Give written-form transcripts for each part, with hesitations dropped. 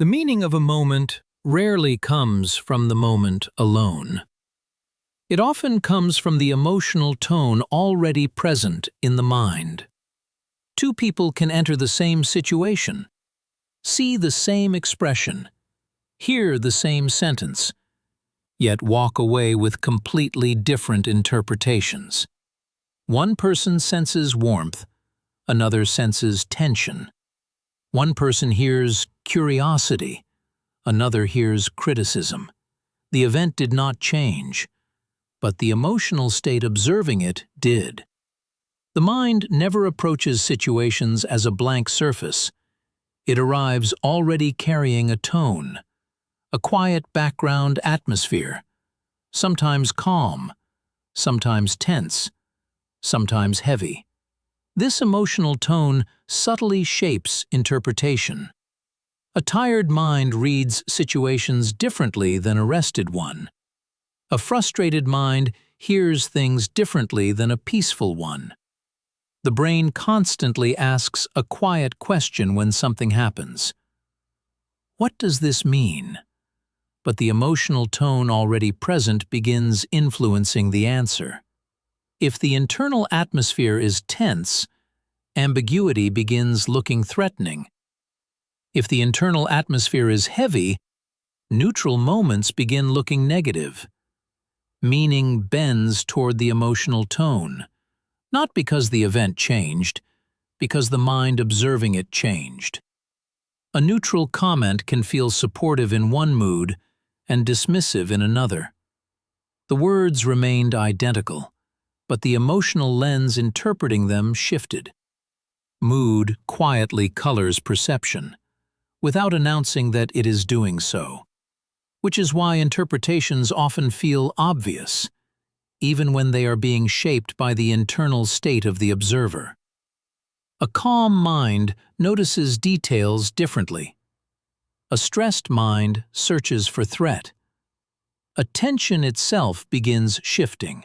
The meaning of a moment rarely comes from the moment alone. It often comes from the emotional tone already present in the mind. Two people can enter the same situation, see the same expression, hear the same sentence, yet walk away with completely different interpretations. One person senses warmth, another senses tension. One person hears curiosity, another hears criticism. The event did not change, but the emotional state observing it did. The mind never approaches situations as a blank surface. It arrives already carrying a tone, a quiet background atmosphere, sometimes calm, sometimes tense, sometimes heavy. This emotional tone subtly shapes interpretation. A tired mind reads situations differently than a rested one. A frustrated mind hears things differently than a peaceful one. The brain constantly asks a quiet question when something happens. What does this mean? But the emotional tone already present begins influencing the answer. If the internal atmosphere is tense, ambiguity begins looking threatening. If the internal atmosphere is heavy, neutral moments begin looking negative. Meaning bends toward the emotional tone, not because the event changed, because the mind observing it changed. A neutral comment can feel supportive in one mood and dismissive in another. The words remained identical, but the emotional lens interpreting them shifted. Mood quietly colors perception, without announcing that it is doing so, which is why interpretations often feel obvious, even when they are being shaped by the internal state of the observer. A calm mind notices details differently. A stressed mind searches for threat. Attention itself begins shifting.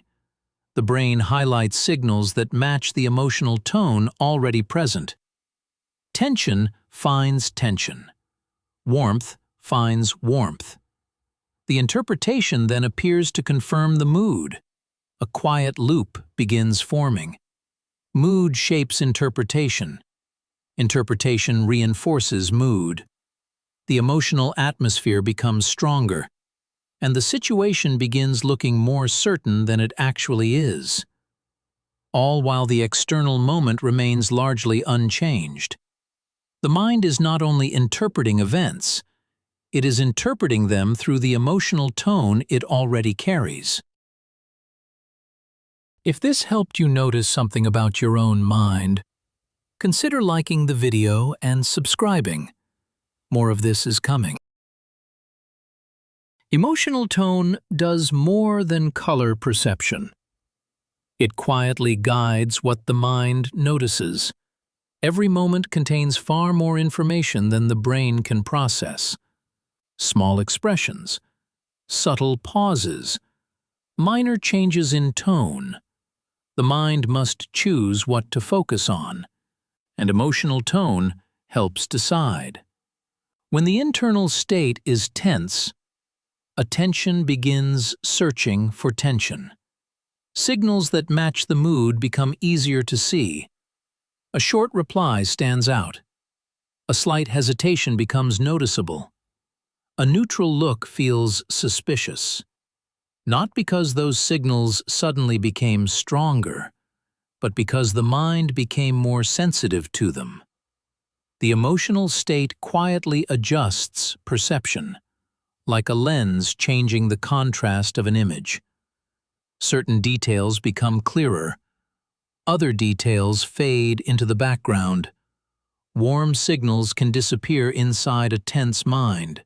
The brain highlights signals that match the emotional tone already present. Tension finds tension. Warmth finds warmth. The interpretation then appears to confirm the mood. A quiet loop begins forming. Mood shapes interpretation. Interpretation reinforces mood. The emotional atmosphere becomes stronger, and the situation begins looking more certain than it actually is. All while the external moment remains largely unchanged. The mind is not only interpreting events, it is interpreting them through the emotional tone it already carries. If this helped you notice something about your own mind, consider liking the video and subscribing. More of this is coming. Emotional tone does more than color perception. It quietly guides what the mind notices. Every moment contains far more information than the brain can process. Small expressions, subtle pauses, minor changes in tone. The mind must choose what to focus on, and emotional tone helps decide. When the internal state is tense, attention begins searching for tension. Signals that match the mood become easier to see. A short reply stands out. A slight hesitation becomes noticeable. A neutral look feels suspicious. Not because those signals suddenly became stronger, but because the mind became more sensitive to them. The emotional state quietly adjusts perception, like a lens changing the contrast of an image. Certain details become clearer. Other details fade into the background. Warm signals can disappear inside a tense mind.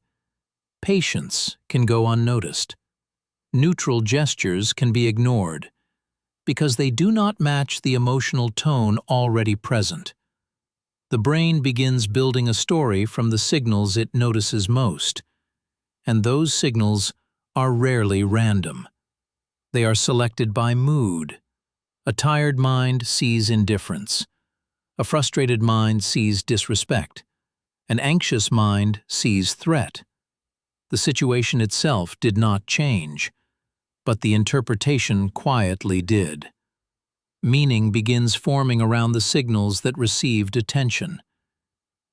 Patience can go unnoticed. Neutral gestures can be ignored because they do not match the emotional tone already present. The brain begins building a story from the signals it notices most, and those signals are rarely random. They are selected by mood. A tired mind sees indifference. A frustrated mind sees disrespect. An anxious mind sees threat. The situation itself did not change, but the interpretation quietly did. Meaning begins forming around the signals that received attention.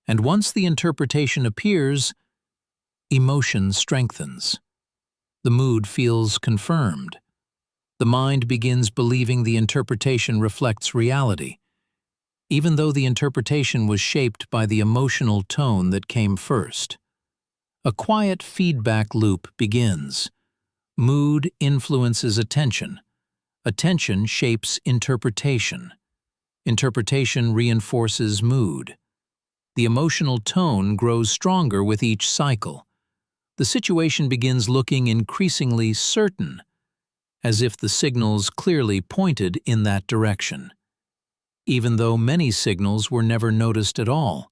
And once the interpretation appears, emotion strengthens. The mood feels confirmed. The mind begins believing the interpretation reflects reality, even though the interpretation was shaped by the emotional tone that came first. A quiet feedback loop begins. Mood influences attention. Attention shapes interpretation. Interpretation reinforces mood. The emotional tone grows stronger with each cycle. The situation begins looking increasingly certain, as if the signals clearly pointed in that direction, even though many signals were never noticed at all.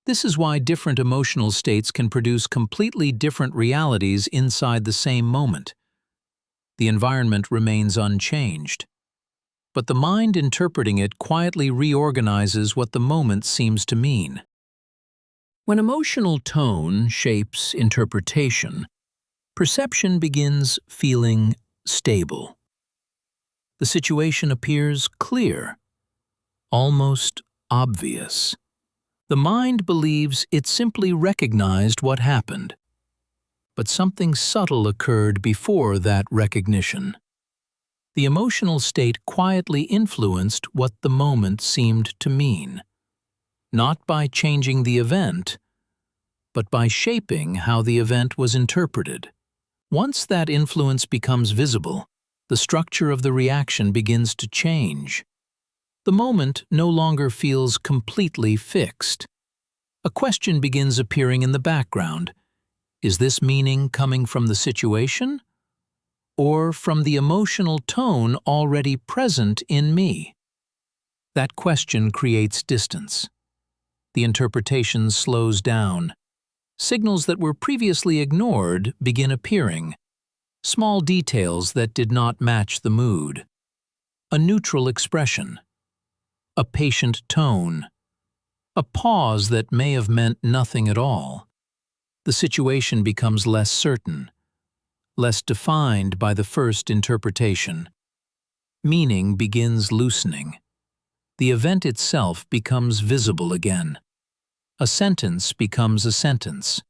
This is why different emotional states can produce completely different realities inside the same moment. The environment remains unchanged, but the mind interpreting it quietly reorganizes what the moment seems to mean. When emotional tone shapes interpretation, perception begins feeling stable. The situation appears clear, almost obvious. The mind believes it simply recognized what happened, but something subtle occurred before that recognition. The emotional state quietly influenced what the moment seemed to mean, not by changing the event, but by shaping how the event was interpreted. Once that influence becomes visible, the structure of the reaction begins to change. The moment no longer feels completely fixed. A question begins appearing in the background. Is this meaning coming from the situation, or from the emotional tone already present in me? That question creates distance. The interpretation slows down. Signals that were previously ignored begin appearing. Small details that did not match the mood. A neutral expression. A patient tone. A pause that may have meant nothing at all. The situation becomes less certain, less defined by the first interpretation. Meaning begins loosening. The event itself becomes visible again. A sentence becomes a sentence.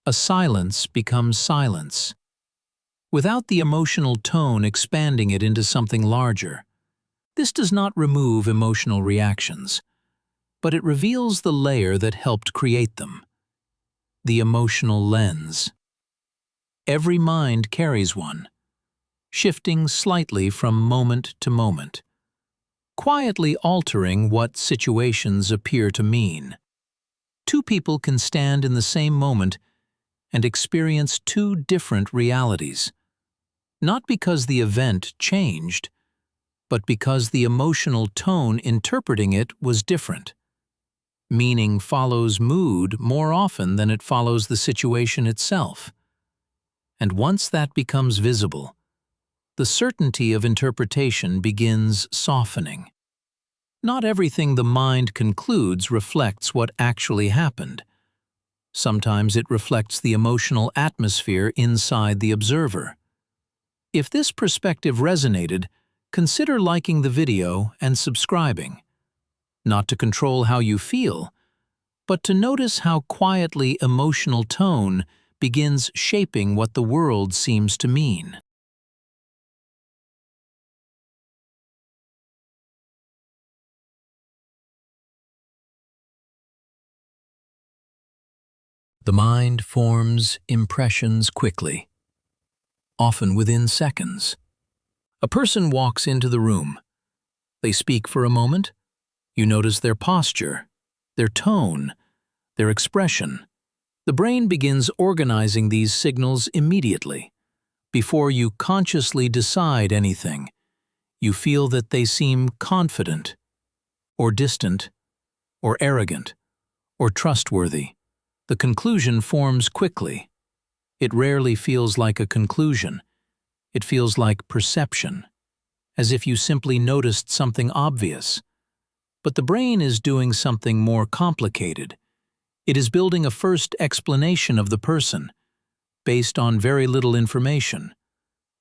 A silence becomes silence. Without the emotional tone expanding it into something larger. This does not remove emotional reactions, but it reveals the layer that helped create them. The emotional lens. Every mind carries one, shifting slightly from moment to moment, quietly altering what situations appear to mean. Two people can stand in the same moment and experience two different realities, not because the event changed, but because the emotional tone interpreting it was different. Meaning follows mood more often than it follows the situation itself. And once that becomes visible, the certainty of interpretation begins softening. Not everything the mind concludes reflects what actually happened. Sometimes it reflects the emotional atmosphere inside the observer. If this perspective resonated, consider liking the video and subscribing. Not to control how you feel, but to notice how quietly emotional tone begins shaping what the world seems to mean. The mind forms impressions quickly, often within seconds. A person walks into the room. They speak for a moment. You notice their posture, their tone, their expression. The brain begins organizing these signals immediately. Before you consciously decide anything, you feel that they seem confident, or distant, or arrogant, or trustworthy. The conclusion forms quickly. It rarely feels like a conclusion. It feels like perception, as if you simply noticed something obvious. But the brain is doing something more complicated. It is building a first explanation of the person, based on very little information,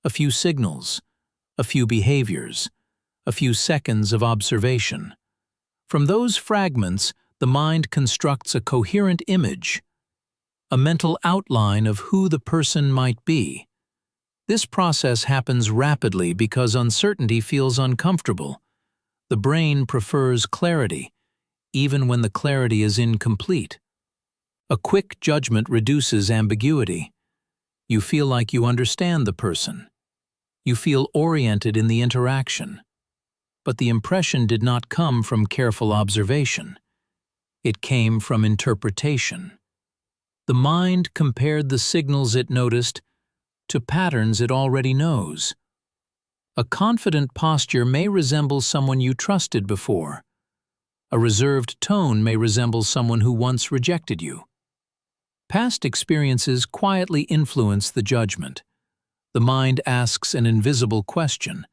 a few signals, a few behaviors, a few seconds of observation. From those fragments, the mind constructs a coherent image, a mental outline of who the person might be. This process happens rapidly because uncertainty feels uncomfortable. The brain prefers clarity, even when the clarity is incomplete. A quick judgment reduces ambiguity. You feel like you understand the person. You feel oriented in the interaction. But the impression did not come from careful observation. It came from interpretation. The mind compared the signals it noticed to patterns it already knows. A confident posture may resemble someone you trusted before. A reserved tone may resemble someone who once rejected you. Past experiences quietly influence the judgment. The mind asks an invisible question.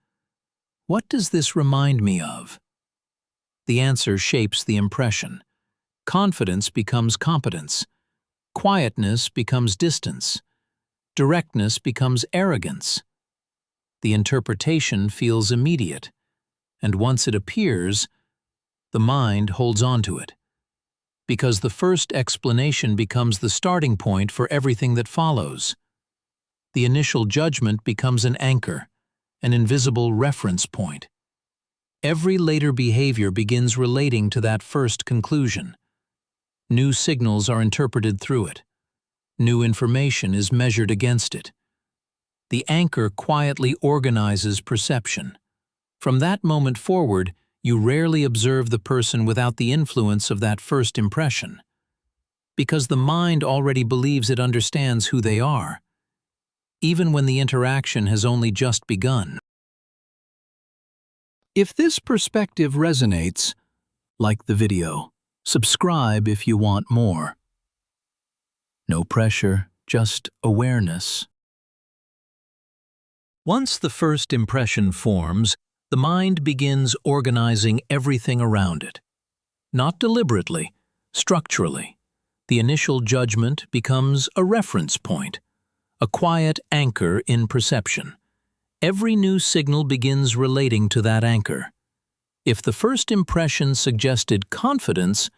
What does this remind me of? The answer shapes the impression. Confidence becomes competence. Quietness becomes distance. Directness becomes arrogance. The interpretation feels immediate, and once it appears, the mind holds on to it. Because the first explanation becomes the starting point for everything that follows. The initial judgment becomes an anchor, an invisible reference point. Every later behavior begins relating to that first conclusion. New signals are interpreted through it. New information is measured against it. The anchor quietly organizes perception. From that moment forward, you rarely observe the person without the influence of that first impression. Because the mind already believes it understands who they are, even when the interaction has only just begun. If this perspective resonates, like the video. Subscribe if you want more. No pressure, just awareness. Once the first impression forms, the mind begins organizing everything around it. Not deliberately, structurally. The initial judgment becomes a reference point, a quiet anchor in perception. Every new signal begins relating to that anchor. If the first impression suggested confidence,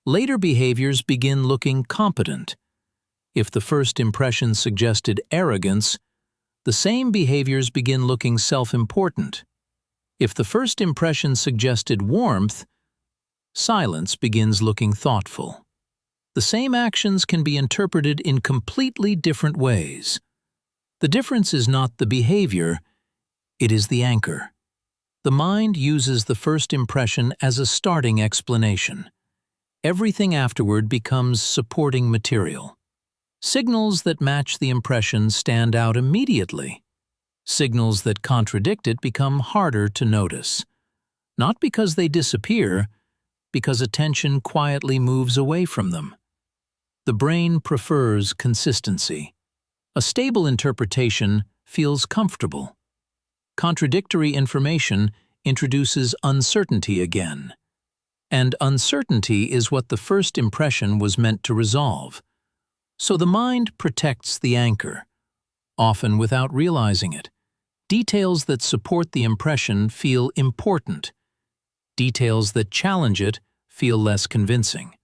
later behaviors begin looking competent. If the first impression suggested arrogance, the same behaviors begin looking self-important. If the first impression suggested warmth, silence begins looking thoughtful. The same actions can be interpreted in completely different ways. The difference is not the behavior, it is the anchor. The mind uses the first impression as a starting explanation. Everything afterward becomes supporting material. Signals that match the impression stand out immediately. Signals that contradict it become harder to notice. Not because they disappear, because attention quietly moves away from them. The brain prefers consistency. A stable interpretation feels comfortable. Contradictory information introduces uncertainty again. And uncertainty is what the first impression was meant to resolve. So the mind protects the anchor, often without realizing it. Details that support the impression feel important. Details that challenge it feel less convincing.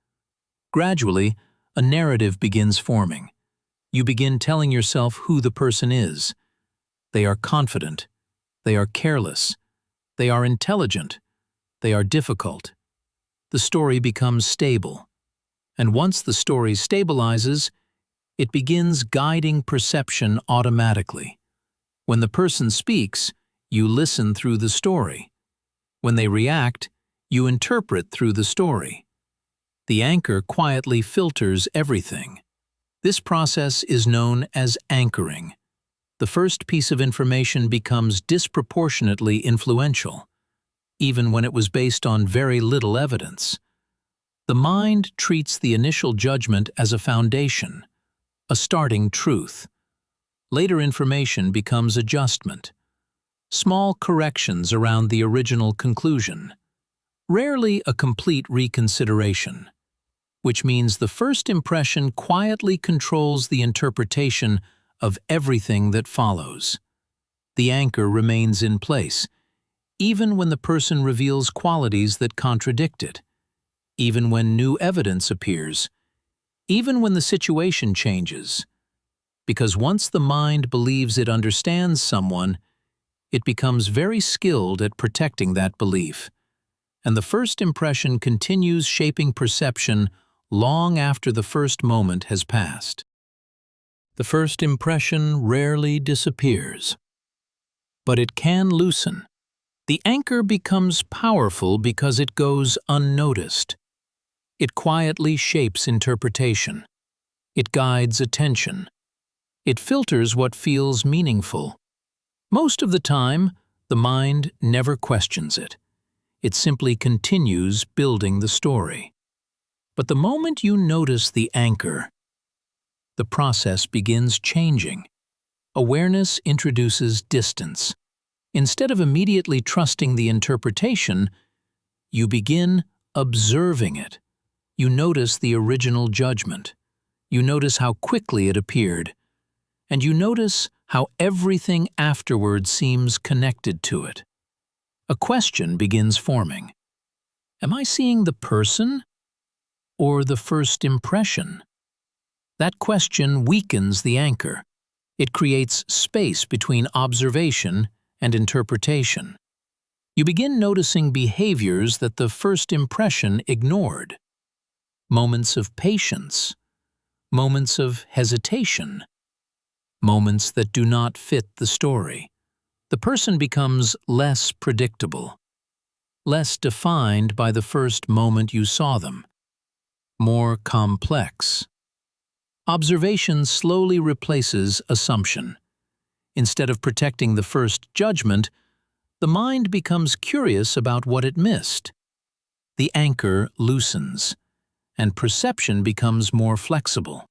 Gradually, a narrative begins forming. You begin telling yourself who the person is. They are confident. They are careless. They are intelligent. They are difficult. The story becomes stable. And once the story stabilizes, it begins guiding perception automatically. When the person speaks, you listen through the story. When they react, you interpret through the story. The anchor quietly filters everything. This process is known as anchoring. The first piece of information becomes disproportionately influential, even when it was based on very little evidence. The mind treats the initial judgment as a foundation, a starting truth. Later information becomes adjustment, small corrections around the original conclusion, rarely a complete reconsideration. which means the first impression quietly controls the interpretation of everything that follows. The anchor remains in place, even when the person reveals qualities that contradict it, even when new evidence appears, even when the situation changes. Because once the mind believes it understands someone, it becomes very skilled at protecting that belief, and the first impression continues shaping perception long after the first moment has passed. The first impression rarely disappears, but it can loosen. The anchor becomes powerful because it goes unnoticed. It quietly shapes interpretation. It guides attention. It filters what feels meaningful. Most of the time, the mind never questions it. It simply continues building the story. But the moment you notice the anchor, the process begins changing. Awareness introduces distance. Instead of immediately trusting the interpretation, you begin observing it. You notice the original judgment. You notice how quickly it appeared. And you notice how everything afterward seems connected to it. A question begins forming. Am I seeing the person or the first impression? That question weakens the anchor. It creates space between observation and interpretation. You begin noticing behaviors that the first impression ignored. Moments of patience, moments of hesitation, moments that do not fit the story. The person becomes less predictable, less defined by the first moment you saw them, more complex. Observation slowly replaces assumption. Instead of protecting the first judgment, the mind becomes curious about what it missed. The anchor loosens, and perception becomes more flexible.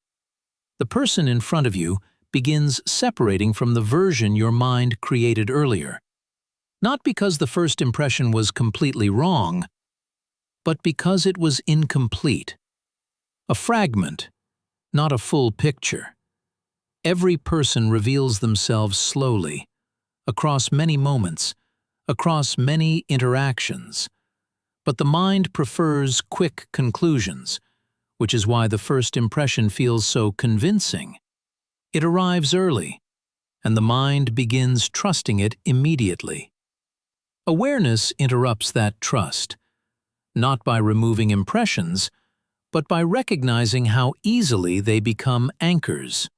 The person in front of you begins separating from the version your mind created earlier. Not because the first impression was completely wrong, but because it was incomplete. A fragment, not a full picture. Every person reveals themselves slowly, across many moments, across many interactions. But the mind prefers quick conclusions, which is why the first impression feels so convincing. It arrives early, and the mind begins trusting it immediately. Awareness interrupts that trust, not by removing impressions, but by recognizing how easily they become anchors.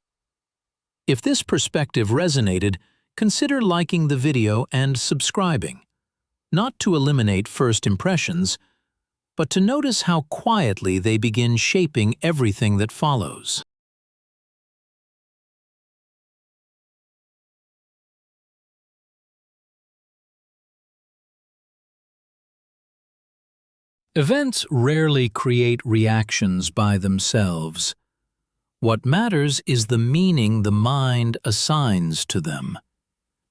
If this perspective resonated, consider liking the video and subscribing, not to eliminate first impressions, but to notice how quietly they begin shaping everything that follows. Events rarely create reactions by themselves. What matters is the meaning the mind assigns to them.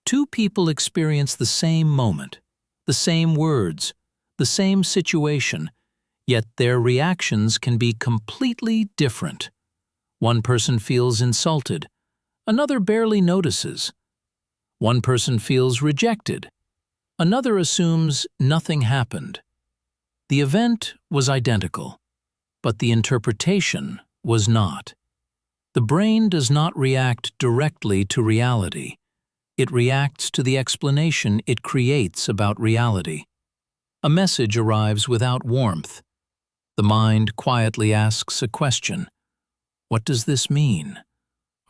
Two people experience the same moment, the same words, the same situation, yet their reactions can be completely different. One person feels insulted, another barely notices. One person feels rejected, another assumes nothing happened. The event was identical, but the interpretation was not. The brain does not react directly to reality. It reacts to the explanation it creates about reality. A message arrives without warmth. The mind quietly asks a question. What does this mean?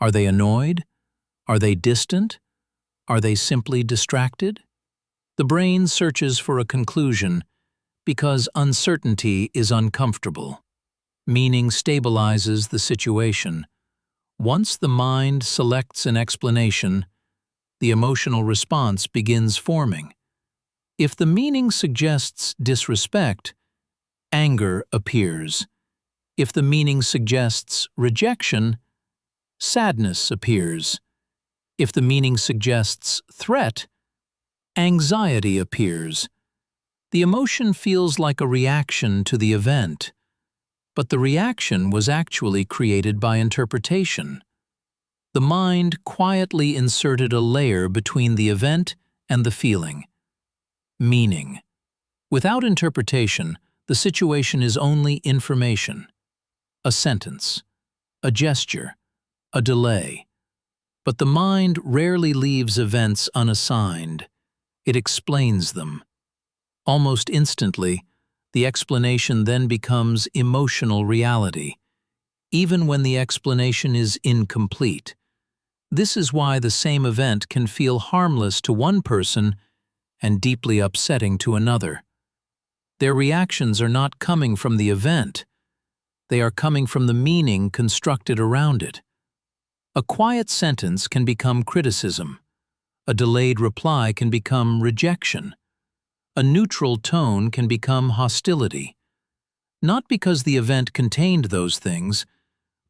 Are they annoyed? Are they distant? Are they simply distracted? The brain searches for a conclusion because uncertainty is uncomfortable. Meaning stabilizes the situation. Once the mind selects an explanation, the emotional response begins forming. If the meaning suggests disrespect, anger appears. If the meaning suggests rejection, sadness appears. If the meaning suggests threat, anxiety appears. The emotion feels like a reaction to the event, But the reaction was actually created by interpretation. The mind quietly inserted a layer between the event and the feeling. Meaning. Without interpretation, the situation is only information. A sentence, a gesture, a delay. But the mind rarely leaves events unassigned. It explains them. Almost instantly, the explanation then becomes emotional reality, even when the explanation is incomplete. This is why the same event can feel harmless to one person and deeply upsetting to another. Their reactions are not coming from the event. They are coming from the meaning constructed around it. A quiet sentence can become criticism. A delayed reply can become rejection. A neutral tone can become hostility. Not because the event contained those things,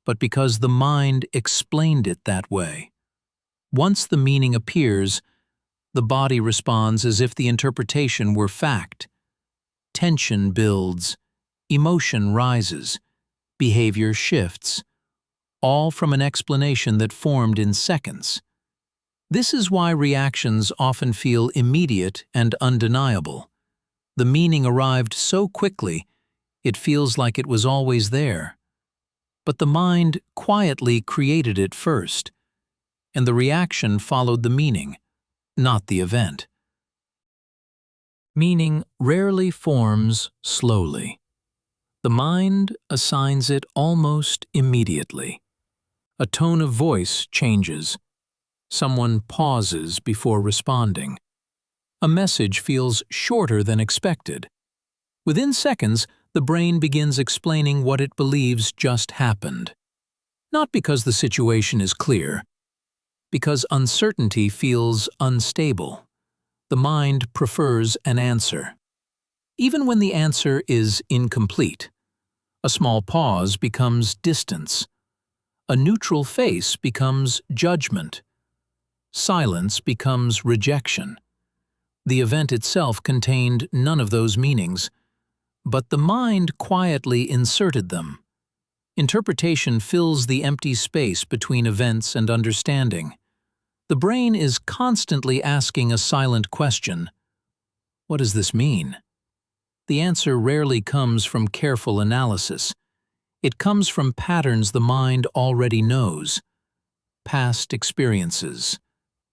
but because the mind explained it that way. Once the meaning appears, the body responds as if the interpretation were fact. Tension builds, emotion rises, behavior shifts, all from an explanation that formed in seconds. This is why reactions often feel immediate and undeniable. The meaning arrived so quickly, it feels like it was always there. But the mind quietly created it first, and the reaction followed the meaning, not the event. Meaning rarely forms slowly. The mind assigns it almost immediately. A tone of voice changes. Someone pauses before responding. A message feels shorter than expected. Within seconds, the brain begins explaining what it believes just happened. Not because the situation is clear, because uncertainty feels unstable. The mind prefers an answer. Even when the answer is incomplete, a small pause becomes distance. A neutral face becomes judgment. Silence becomes rejection. The event itself contained none of those meanings, but the mind quietly inserted them. Interpretation fills the empty space between events and understanding. The brain is constantly asking a silent question. What does this mean? The answer rarely comes from careful analysis. It comes from patterns the mind already knows. Past experiences,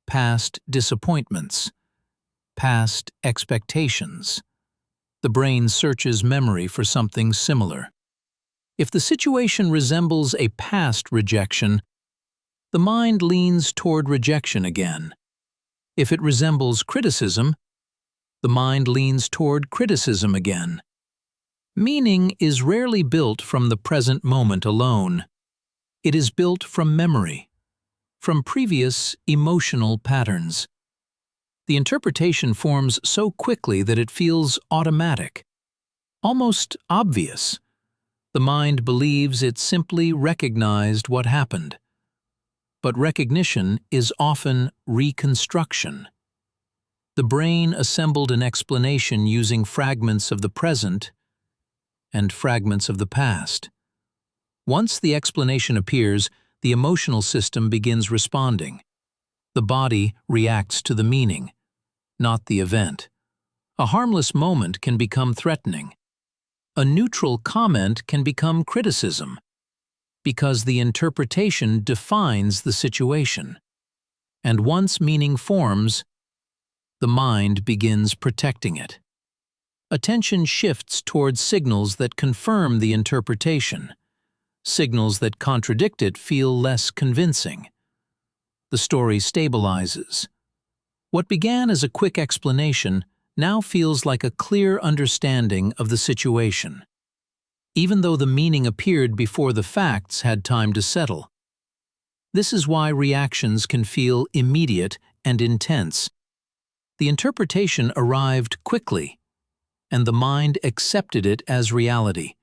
past disappointments, past expectations. The brain searches memory for something similar. If the situation resembles a past rejection, the mind leans toward rejection again. If it resembles criticism, the mind leans toward criticism again. Meaning is rarely built from the present moment alone. It is built from memory, from previous emotional patterns. The interpretation forms so quickly that it feels automatic, almost obvious. The mind believes it simply recognized what happened. But recognition is often reconstruction. The brain assembled an explanation using fragments of the present and fragments of the past. Once the explanation appears, the emotional system begins responding. The body reacts to the meaning, not the event. A harmless moment can become threatening. A neutral comment can become criticism, because the interpretation defines the situation. And once meaning forms, the mind begins protecting it. Attention shifts towards signals that confirm the interpretation. Signals that contradict it feel less convincing. The story stabilizes. What began as a quick explanation now feels like a clear understanding of the situation, even though the meaning appeared before the facts had time to settle. This is why reactions can feel immediate and intense. The interpretation arrived quickly, and the mind accepted it as reality,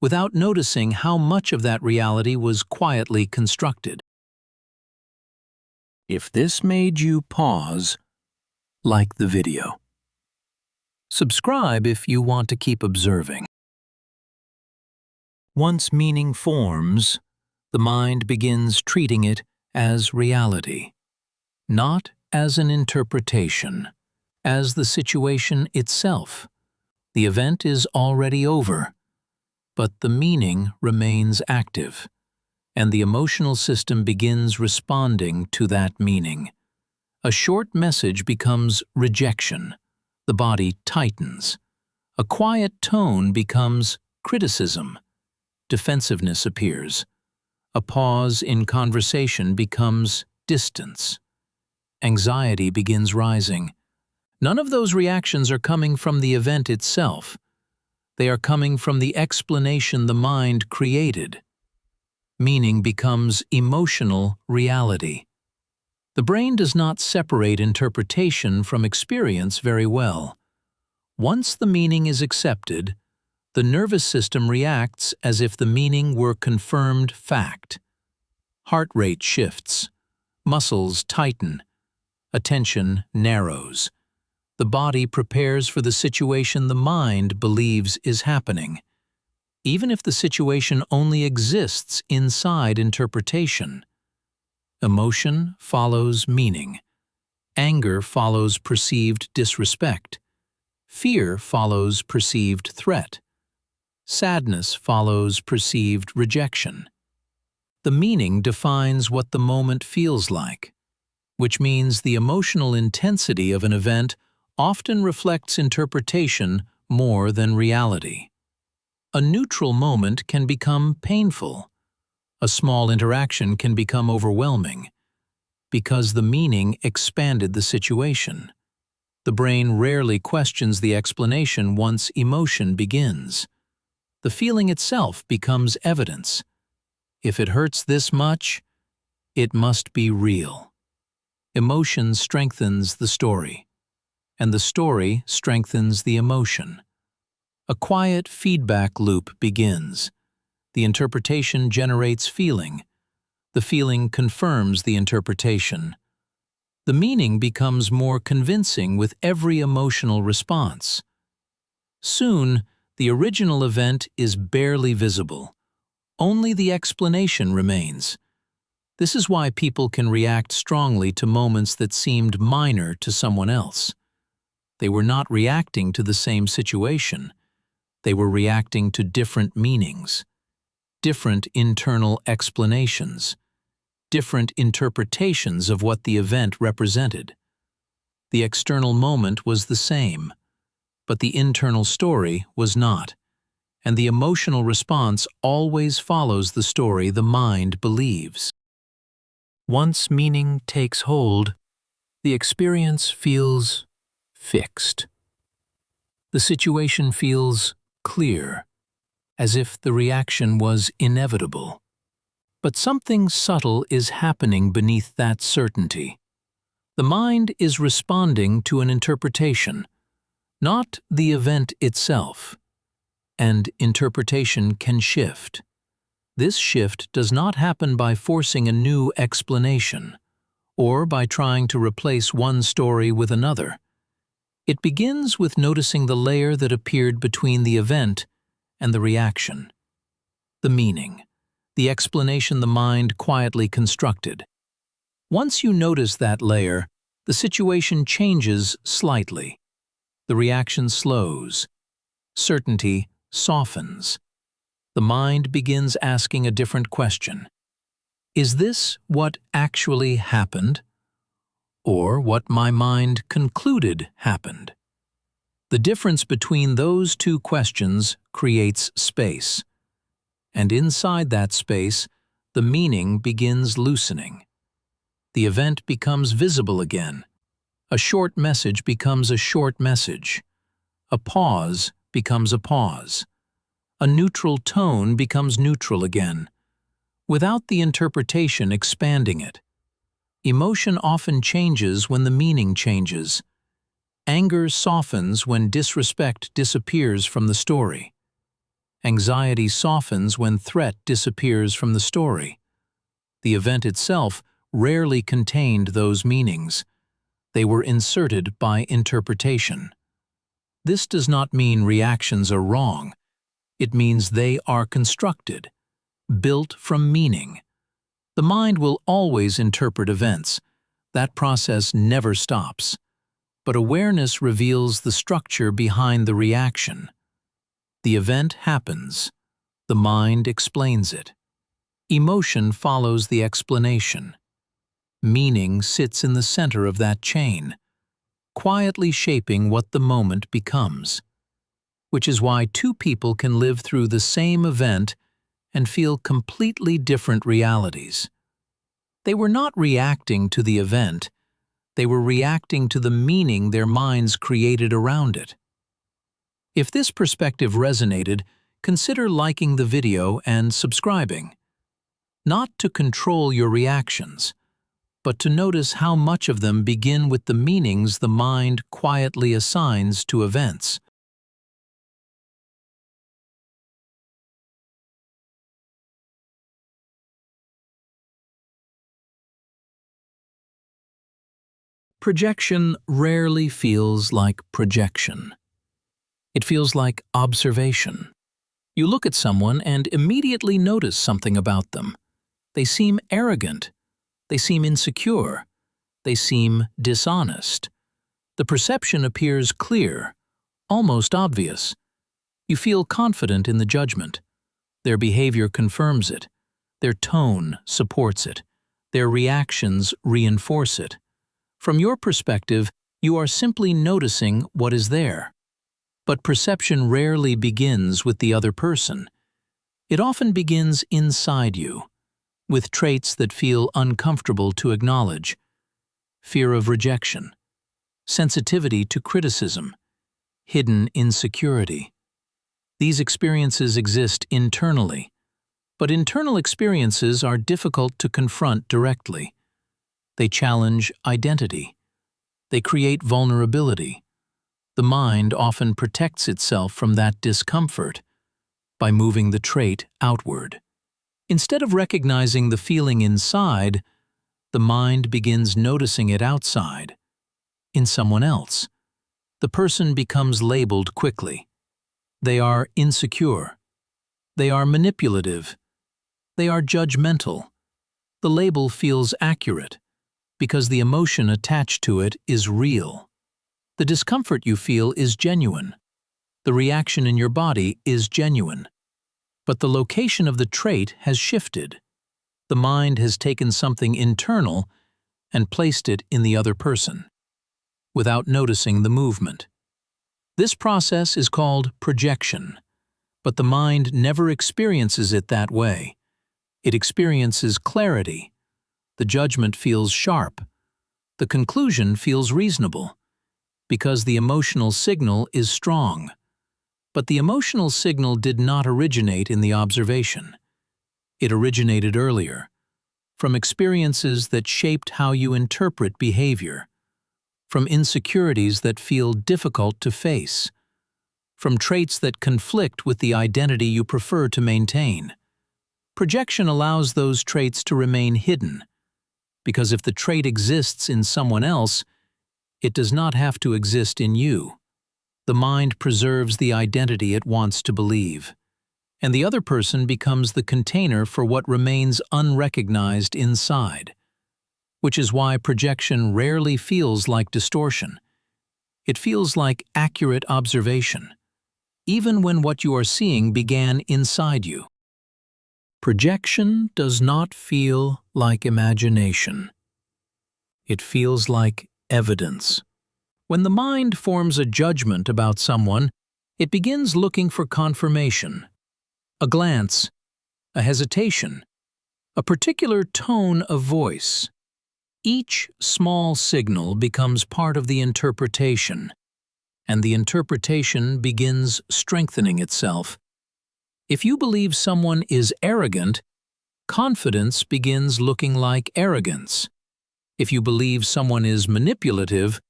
without noticing how much of that reality was quietly constructed. If this made you pause, like the video. Subscribe if you want to keep observing. Once meaning forms, the mind begins treating it as reality, not as an interpretation, as the situation itself. The event is already over, but the meaning remains active, and the emotional system begins responding to that meaning. A short message becomes rejection. The body tightens. A quiet tone becomes criticism. Defensiveness appears. A pause in conversation becomes distance. Anxiety begins rising. None of those reactions are coming from the event itself. They are coming from the explanation the mind created. Meaning becomes emotional reality. The brain does not separate interpretation from experience very well. Once the meaning is accepted, the nervous system reacts as if the meaning were confirmed fact. Heart rate shifts. Muscles tighten. Attention narrows. The body prepares for the situation the mind believes is happening, even if the situation only exists inside interpretation. Emotion follows meaning. Anger follows perceived disrespect. Fear follows perceived threat. Sadness follows perceived rejection. The meaning defines what the moment feels like, which means the emotional intensity of an event often reflects interpretation more than reality. A neutral moment can become painful. A small interaction can become overwhelming because the meaning expanded the situation. The brain rarely questions the explanation once emotion begins. The feeling itself becomes evidence. If it hurts this much, it must be real. Emotion strengthens the story, and the story strengthens the emotion. A quiet feedback loop begins. The interpretation generates feeling. The feeling confirms the interpretation. The meaning becomes more convincing with every emotional response. Soon, the original event is barely visible. Only the explanation remains. This is why people can react strongly to moments that seemed minor to someone else. They were not reacting to the same situation. They were reacting to different meanings, different internal explanations, different interpretations of what the event represented. The external moment was the same, but the internal story was not, and the emotional response always follows the story the mind believes. Once meaning takes hold, the experience feels fixed. The situation feels clear, as if the reaction was inevitable. But something subtle is happening beneath that certainty. The mind is responding to an interpretation, not the event itself, and interpretation can shift. This shift does not happen by forcing a new explanation, or by trying to replace one story with another. It begins with noticing the layer that appeared between the event and the reaction. The meaning, the explanation the mind quietly constructed. Once you notice that layer, the situation changes slightly. The reaction slows. Certainty softens. The mind begins asking a different question. Is this what actually happened, or what my mind concluded happened? The difference between those two questions creates space, and inside that space, the meaning begins loosening. The event becomes visible again. A short message becomes a short message. A pause becomes a pause. A neutral tone becomes neutral again, without the interpretation expanding it. Emotion often changes when the meaning changes. Anger softens when disrespect disappears from the story. Anxiety softens when threat disappears from the story. The event itself rarely contained those meanings. They were inserted by interpretation. This does not mean reactions are wrong. It means they are constructed, built from meaning. The mind will always interpret events. That process never stops. But awareness reveals the structure behind the reaction. The event happens. The mind explains it. Emotion follows the explanation. Meaning sits in the center of that chain, quietly shaping what the moment becomes. Which is why two people can live through the same event and feel completely different realities. They were not reacting to the event, they were reacting to the meaning their minds created around it. If this perspective resonated, consider liking the video and subscribing. Not to control your reactions, but to notice how much of them begin with the meanings the mind quietly assigns to events. Projection rarely feels like projection. It feels like observation. You look at someone and immediately notice something about them. They seem arrogant. They seem insecure. They seem dishonest. The perception appears clear, almost obvious. You feel confident in the judgment. Their behavior confirms it. Their tone supports it. Their reactions reinforce it. From your perspective, you are simply noticing what is there. But perception rarely begins with the other person. It often begins inside you, with traits that feel uncomfortable to acknowledge: fear of rejection, sensitivity to criticism, hidden insecurity. These experiences exist internally, but internal experiences are difficult to confront directly. They challenge identity. They create vulnerability. The mind often protects itself from that discomfort by moving the trait outward. Instead of recognizing the feeling inside, the mind begins noticing it outside, in someone else. The person becomes labeled quickly. They are insecure. They are manipulative. They are judgmental. The label feels accurate because the emotion attached to it is real. The discomfort you feel is genuine. The reaction in your body is genuine. But the location of the trait has shifted. The mind has taken something internal and placed it in the other person, without noticing the movement. This process is called projection, but the mind never experiences it that way. It experiences clarity. The judgment feels sharp. The conclusion feels reasonable, because the emotional signal is strong. But the emotional signal did not originate in the observation. It originated earlier, from experiences that shaped how you interpret behavior, from insecurities that feel difficult to face, from traits that conflict with the identity you prefer to maintain. Projection allows those traits to remain hidden, because if the trait exists in someone else, it does not have to exist in you. The mind preserves the identity it wants to believe, and the other person becomes the container for what remains unrecognized inside, which is why projection rarely feels like distortion. It feels like accurate observation, even when what you are seeing began inside you. Projection does not feel like imagination. It feels like evidence. When the mind forms a judgment about someone, it begins looking for confirmation. A glance, a hesitation, a particular tone of voice. Each small signal becomes part of the interpretation, and the interpretation begins strengthening itself. If you believe someone is arrogant, confidence begins looking like arrogance. If you believe someone is manipulative,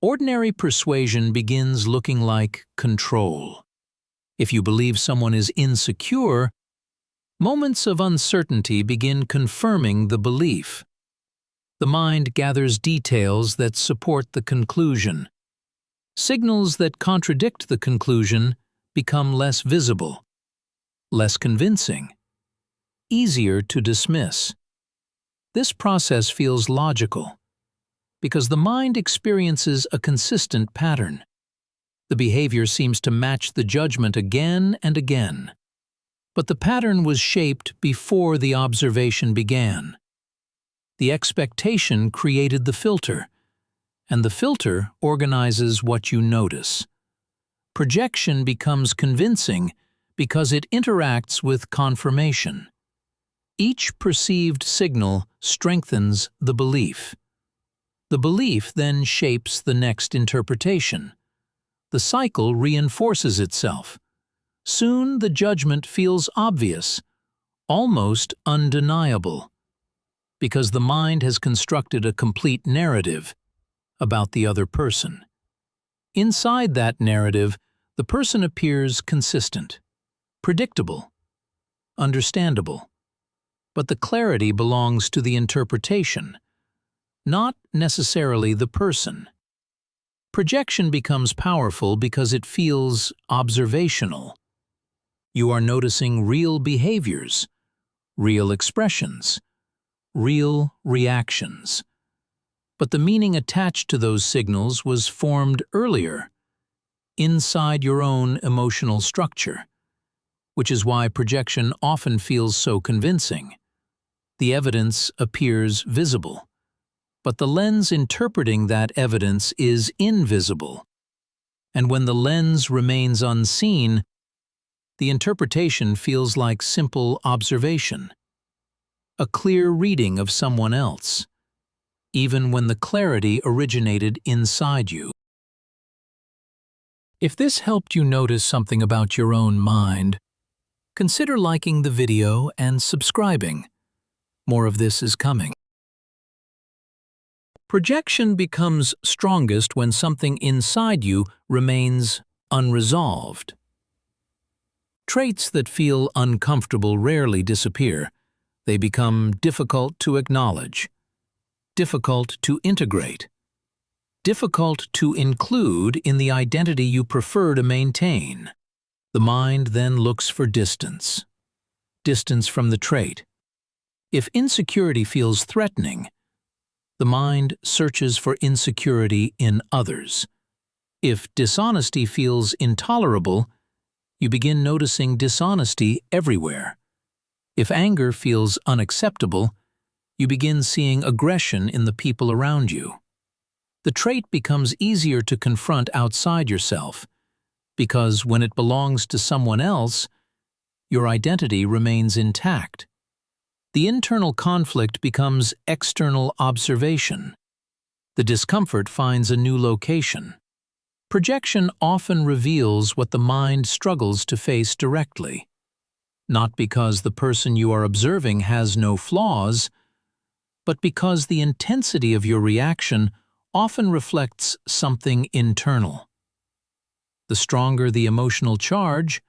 ordinary persuasion begins looking like control. If you believe someone is insecure, moments of uncertainty begin confirming the belief. The mind gathers details that support the conclusion. Signals that contradict the conclusion become less visible. less convincing, easier to dismiss. This process feels logical because the mind experiences a consistent pattern. The behavior seems to match the judgment again and again. But the pattern was shaped before the observation began. The expectation created the filter, and the filter organizes what you notice. Projection becomes convincing because it interacts with confirmation. Each perceived signal strengthens the belief. The belief then shapes the next interpretation. The cycle reinforces itself. Soon the judgment feels obvious, almost undeniable, because the mind has constructed a complete narrative about the other person. Inside that narrative, the person appears consistent, predictable, understandable. But the clarity belongs to the interpretation, not necessarily the person. Projection becomes powerful because it feels observational. You are noticing real behaviors, real expressions, real reactions. But the meaning attached to those signals was formed earlier, inside your own emotional structure, which is why projection often feels so convincing. The evidence appears visible, but the lens interpreting that evidence is invisible. And when the lens remains unseen, the interpretation feels like simple observation, a clear reading of someone else, even when the clarity originated inside you. If this helped you notice something about your own mind, consider liking the video and subscribing. More of this is coming. Projection becomes strongest when something inside you remains unresolved. Traits that feel uncomfortable rarely disappear. They become difficult to acknowledge, difficult to integrate, difficult to include in the identity you prefer to maintain. The mind then looks for distance. Distance from the trait. If insecurity feels threatening, the mind searches for insecurity in others. If dishonesty feels intolerable, you begin noticing dishonesty everywhere. If anger feels unacceptable, you begin seeing aggression in the people around you. The trait becomes easier to confront outside yourself, because when it belongs to someone else, your identity remains intact. The internal conflict becomes external observation. The discomfort finds a new location. Projection often reveals what the mind struggles to face directly, not because the person you are observing has no flaws, but because the intensity of your reaction often reflects something internal. The stronger the emotional charge,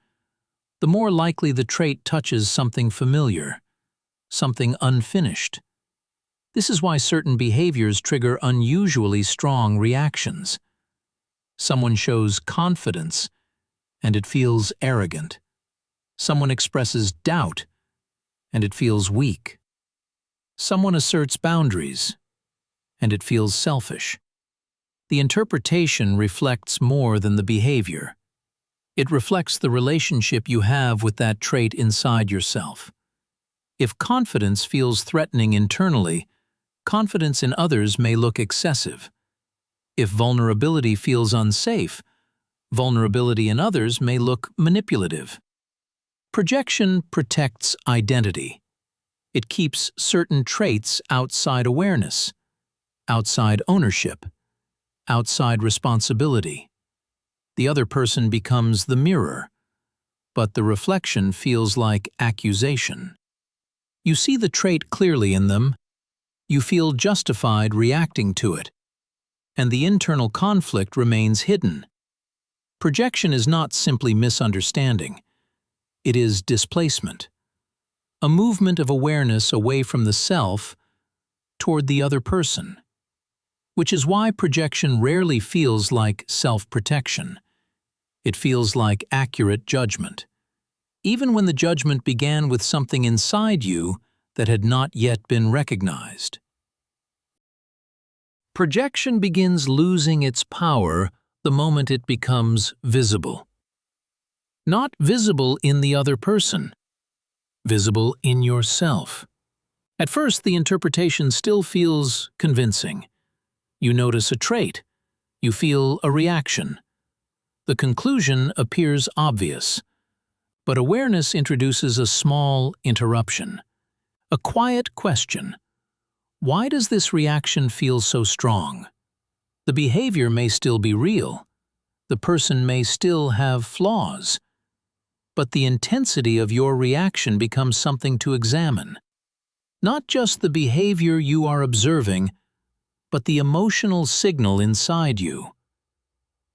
the more likely the trait touches something familiar, something unfinished. This is why certain behaviors trigger unusually strong reactions. Someone shows confidence, and it feels arrogant. Someone expresses doubt, and it feels weak. Someone asserts boundaries, and it feels selfish. The interpretation reflects more than the behavior. It reflects the relationship you have with that trait inside yourself. If confidence feels threatening internally, confidence in others may look excessive. If vulnerability feels unsafe, vulnerability in others may look manipulative. Projection protects identity. It keeps certain traits outside awareness, outside ownership, outside responsibility. The other person becomes the mirror, but the reflection feels like accusation. You see the trait clearly in them, you feel justified reacting to it, and the internal conflict remains hidden. Projection is not simply misunderstanding, it is displacement, a movement of awareness away from the self toward the other person, which is why projection rarely feels like self-protection. It feels like accurate judgment. even when the judgment began with something inside you that had not yet been recognized. Projection begins losing its power the moment it becomes visible. Not visible in the other person, visible in yourself. At first, the interpretation still feels convincing. You notice a trait. You feel a reaction. The conclusion appears obvious. But awareness introduces a small interruption. A quiet question. Why does this reaction feel so strong? The behavior may still be real. The person may still have flaws. But the intensity of your reaction becomes something to examine. Not just the behavior you are observing, but the emotional signal inside you.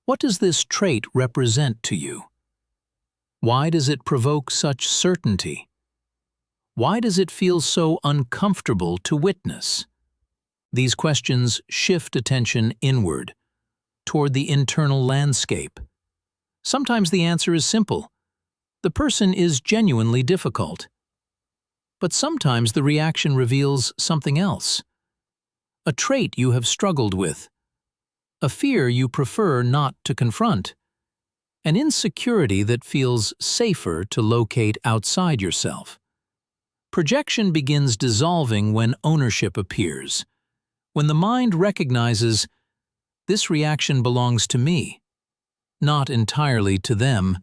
What does this trait represent to you? Why does it provoke such certainty? Why does it feel so uncomfortable to witness? These questions shift attention inward, toward the internal landscape. Sometimes the answer is simple. The person is genuinely difficult. But sometimes the reaction reveals something else. A trait you have struggled with. A fear you prefer not to confront. An insecurity that feels safer to locate outside yourself. Projection begins dissolving when ownership appears. When the mind recognizes, this reaction belongs to me, not entirely to them.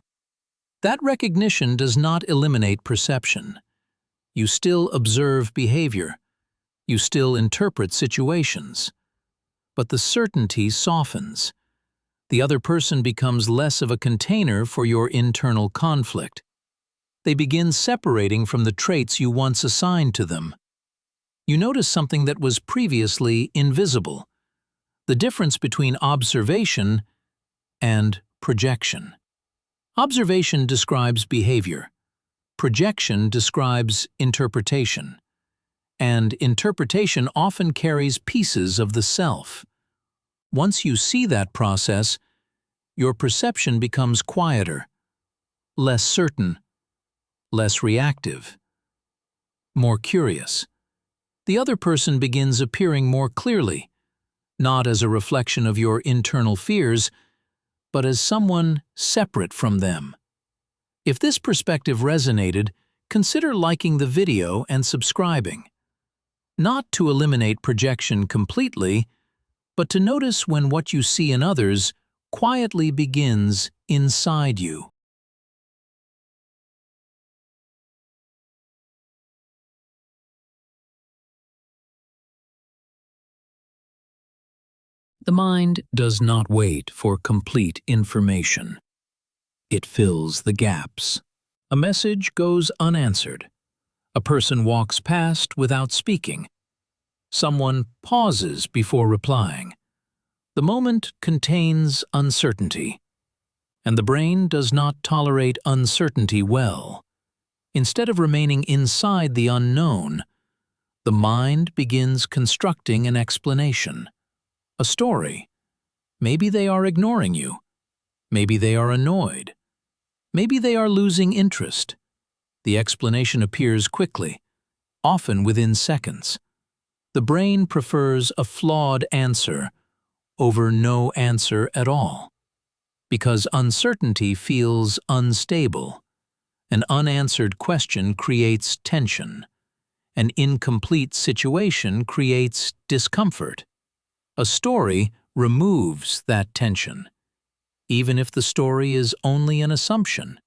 That recognition does not eliminate perception. You still observe behavior. You still interpret situations. But the certainty softens. The other person becomes less of a container for your internal conflict. They begin separating from the traits you once assigned to them. You notice something that was previously invisible. The difference between observation and projection. Observation describes behavior. Projection describes interpretation. And interpretation often carries pieces of the self. Once you see that process, your perception becomes quieter, less certain, less reactive, more curious. The other person begins appearing more clearly, not as a reflection of your internal fears, but as someone separate from them. If this perspective resonated, consider liking the video and subscribing. Not to eliminate projection completely, but to notice when what you see in others quietly begins inside you. The mind does not wait for complete information. It fills the gaps. A message goes unanswered. A person walks past without speaking. Someone pauses before replying. The moment contains uncertainty, and the brain does not tolerate uncertainty well. Instead of remaining inside the unknown, the mind begins constructing an explanation. A story. Maybe they are ignoring you. Maybe they are annoyed. Maybe they are losing interest. The explanation appears quickly, often within seconds. The brain prefers a flawed answer over no answer at all, because uncertainty feels unstable. An unanswered question creates tension. An incomplete situation creates discomfort. A story removes that tension. Even if the story is only an assumption,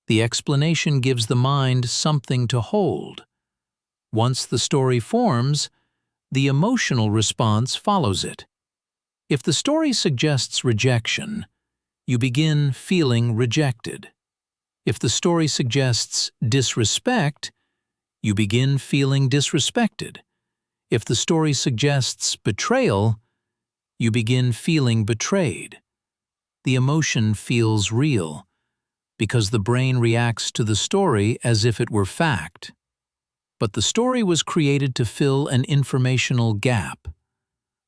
the explanation gives the mind something to hold. Once the story forms, the emotional response follows it. If the story suggests rejection, you begin feeling rejected. If the story suggests disrespect, you begin feeling disrespected. If the story suggests betrayal, you begin feeling betrayed. The emotion feels real, because the brain reacts to the story as if it were fact. But the story was created to fill an informational gap,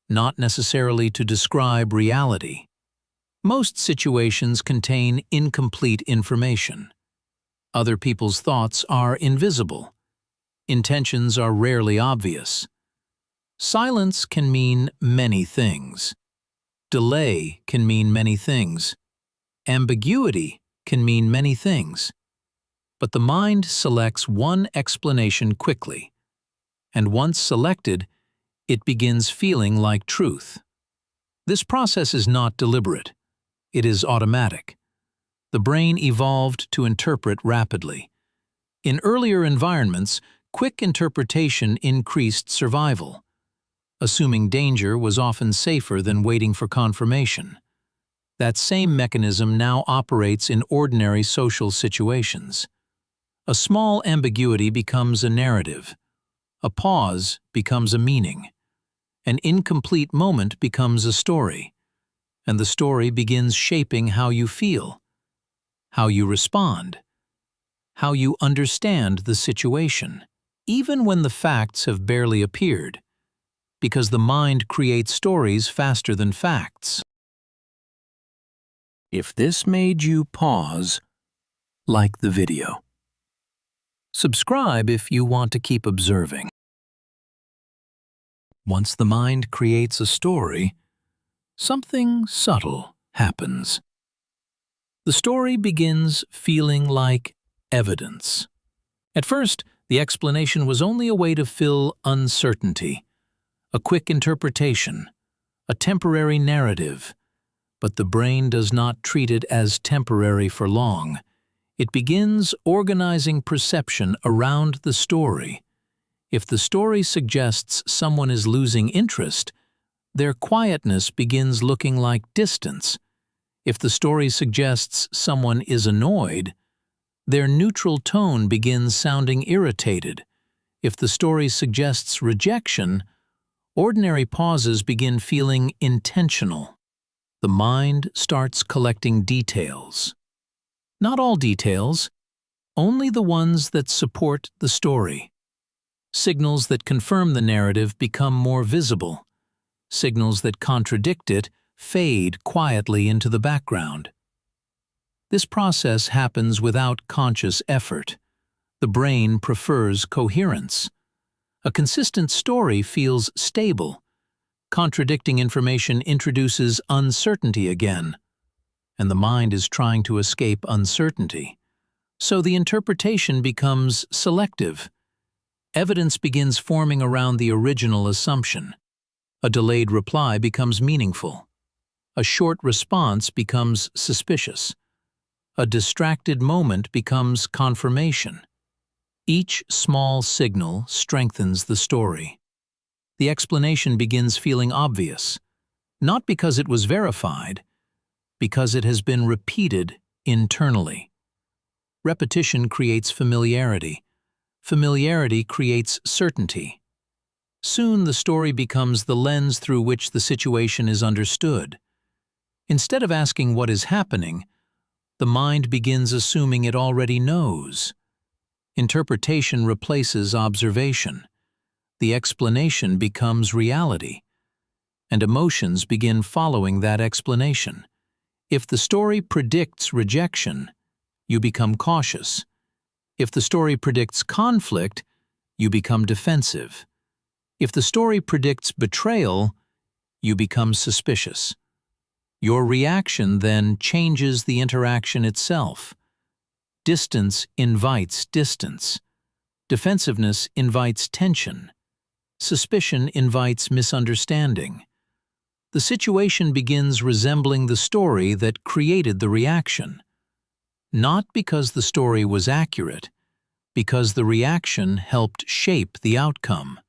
not necessarily to describe reality. Most situations contain incomplete information. Other people's thoughts are invisible. Intentions are rarely obvious. Silence can mean many things. Delay can mean many things. Ambiguity can mean many things. But the mind selects one explanation quickly, and once selected, it begins feeling like truth. This process is not deliberate. It is automatic. The brain evolved to interpret rapidly. In earlier environments, quick interpretation increased survival. Assuming danger was often safer than waiting for confirmation. That same mechanism now operates in ordinary social situations. A small ambiguity becomes a narrative. A pause becomes a meaning. An incomplete moment becomes a story. And the story begins shaping how you feel, how you respond, how you understand the situation, even when the facts have barely appeared, because the mind creates stories faster than facts. If this made you pause, like the video. Subscribe if you want to keep observing. Once the mind creates a story, something subtle happens. The story begins feeling like evidence. At first, the explanation was only a way to fill uncertainty, a quick interpretation, a temporary narrative. But the brain does not treat it as temporary for long. It begins organizing perception around the story. If the story suggests someone is losing interest, their quietness begins looking like distance. If the story suggests someone is annoyed, their neutral tone begins sounding irritated. If the story suggests rejection, ordinary pauses begin feeling intentional. The mind starts collecting details. Not all details, only the ones that support the story. Signals that confirm the narrative become more visible. Signals that contradict it fade quietly into the background. This process happens without conscious effort. The brain prefers coherence. A consistent story feels stable. Contradicting information introduces uncertainty again, and the mind is trying to escape uncertainty. So the interpretation becomes selective. Evidence begins forming around the original assumption. A delayed reply becomes meaningful. A short response becomes suspicious. A distracted moment becomes confirmation. Each small signal strengthens the story. The explanation begins feeling obvious, not because it was verified, because it has been repeated internally. Repetition creates familiarity. Familiarity creates certainty. Soon the story becomes the lens through which the situation is understood. Instead of asking what is happening, the mind begins assuming it already knows. Interpretation replaces observation. The explanation becomes reality, and emotions begin following that explanation. If the story predicts rejection, you become cautious. If the story predicts conflict, you become defensive. If the story predicts betrayal, you become suspicious. Your reaction then changes the interaction itself. Distance invites distance. Defensiveness invites tension. Suspicion invites misunderstanding. The situation begins resembling the story that created the reaction. Not because the story was accurate, because the reaction helped shape the outcome.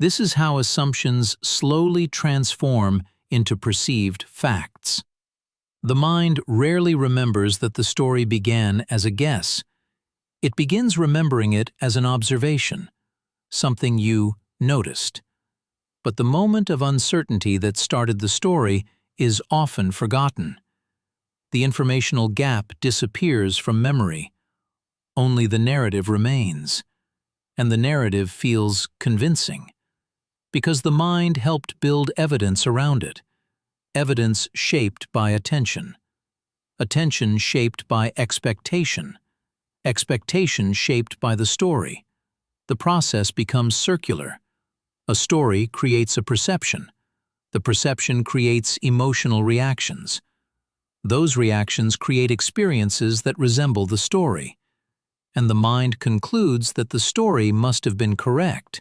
This is how assumptions slowly transform into perceived facts. The mind rarely remembers that the story began as a guess. It begins remembering it as an observation, something you noticed. But the moment of uncertainty that started the story is often forgotten. The informational gap disappears from memory. Only the narrative remains, and the narrative feels convincing, because the mind helped build evidence around it, evidence shaped by attention shaped by expectation, expectation shaped by the story. The process becomes circular. A story creates a perception. The perception creates emotional reactions. Those reactions create experiences that resemble the story. And the mind concludes that the story must have been correct,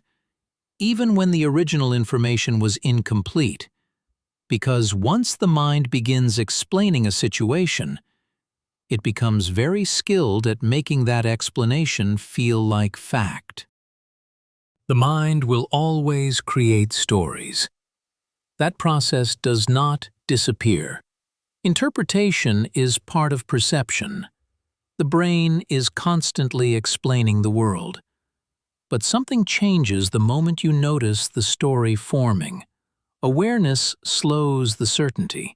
even when the original information was incomplete. Because once the mind begins explaining a situation, it becomes very skilled at making that explanation feel like fact. The mind will always create stories. That process does not disappear. Interpretation is part of perception. The brain is constantly explaining the world. But something changes the moment you notice the story forming. Awareness slows the certainty.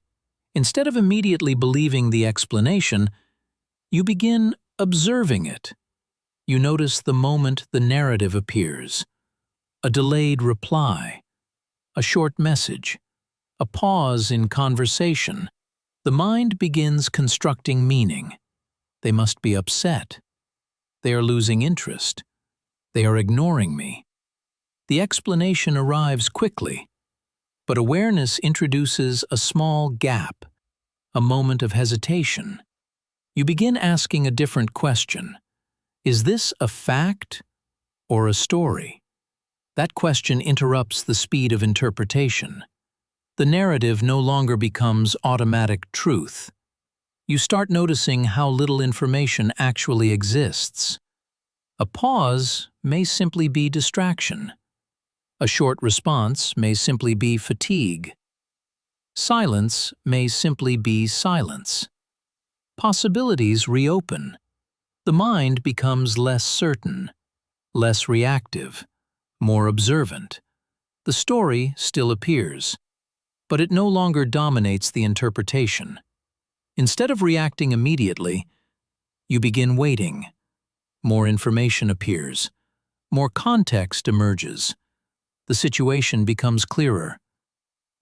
Instead of immediately believing the explanation, you begin observing it. You notice the moment the narrative appears. A delayed reply, a short message, a pause in conversation. The mind begins constructing meaning. They must be upset. They are losing interest. They are ignoring me. The explanation arrives quickly, but awareness introduces a small gap, a moment of hesitation. You begin asking a different question. Is this a fact or a story? That question interrupts the speed of interpretation. The narrative no longer becomes automatic truth. You start noticing how little information actually exists. A pause may simply be distraction. A short response may simply be fatigue. Silence may simply be silence. Possibilities reopen. The mind becomes less certain, less reactive, more observant. The story still appears, but it no longer dominates the interpretation. Instead of reacting immediately, you begin waiting. More information appears. More context emerges. The situation becomes clearer.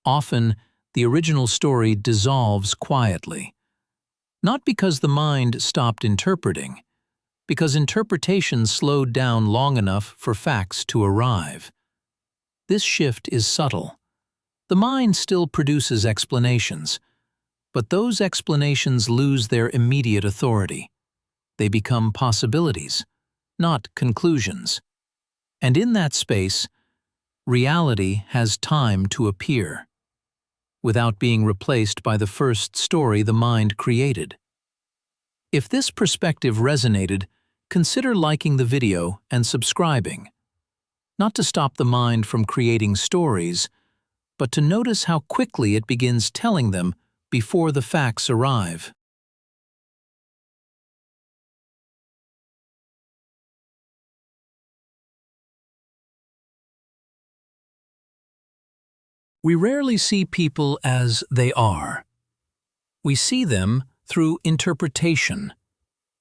Often, the original story dissolves quietly. Not because the mind stopped interpreting, because interpretation slowed down long enough for facts to arrive. This shift is subtle. The mind still produces explanations, but those explanations lose their immediate authority. They become possibilities, not conclusions. And in that space, reality has time to appear, without being replaced by the first story the mind created. If this perspective resonated, consider liking the video and subscribing. Not to stop the mind from creating stories, but to notice how quickly it begins telling them before the facts arrive. We rarely see people as they are. We see them through interpretation.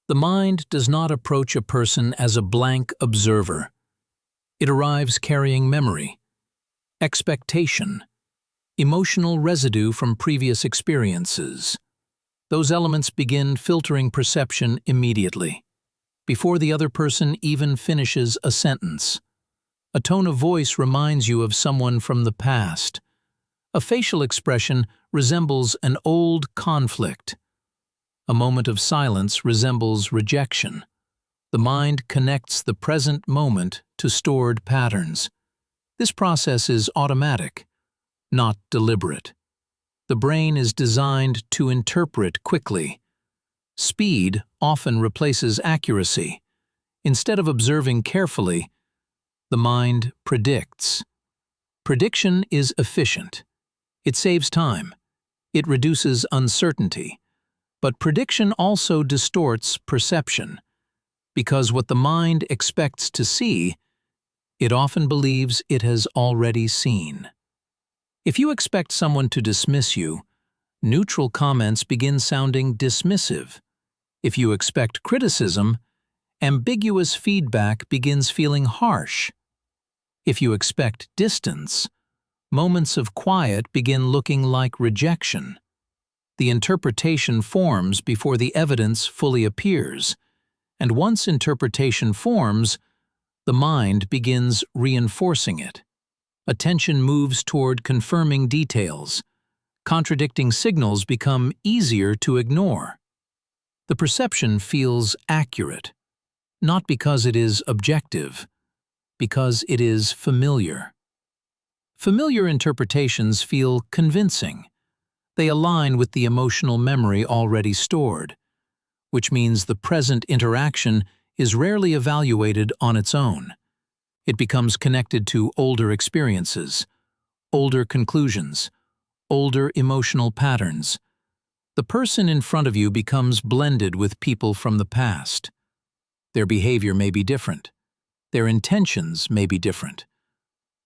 The mind does not approach a person as a blank observer. It arrives carrying memory, expectation, emotional residue from previous experiences. Those elements begin filtering perception immediately, before the other person even finishes a sentence. A tone of voice reminds you of someone from the past. A facial expression resembles an old conflict. A moment of silence resembles rejection. The mind connects the present moment to stored patterns. This process is automatic, not deliberate. The brain is designed to interpret quickly. Speed often replaces accuracy. Instead of observing carefully, the mind predicts. Prediction is efficient. It saves time. It reduces uncertainty. But prediction also distorts perception, because what the mind expects to see, it often believes it has already seen. If you expect someone to dismiss you, neutral comments begin sounding dismissive. If you expect criticism, ambiguous feedback begins feeling harsh. If you expect distance, moments of quiet begin looking like rejection. The interpretation forms before the evidence fully appears, And once interpretation forms, the mind begins reinforcing it. Attention moves toward confirming details. Contradicting signals become easier to ignore. The perception feels accurate, not because it is objective, because it is familiar. Familiar interpretations feel convincing. They align with the emotional memory already stored, which means the present interaction is rarely evaluated on its own. It becomes connected to older experiences, older conclusions, older emotional patterns. The person in front of you becomes blended with people from the past. Their behavior may be different. Their intentions may be different.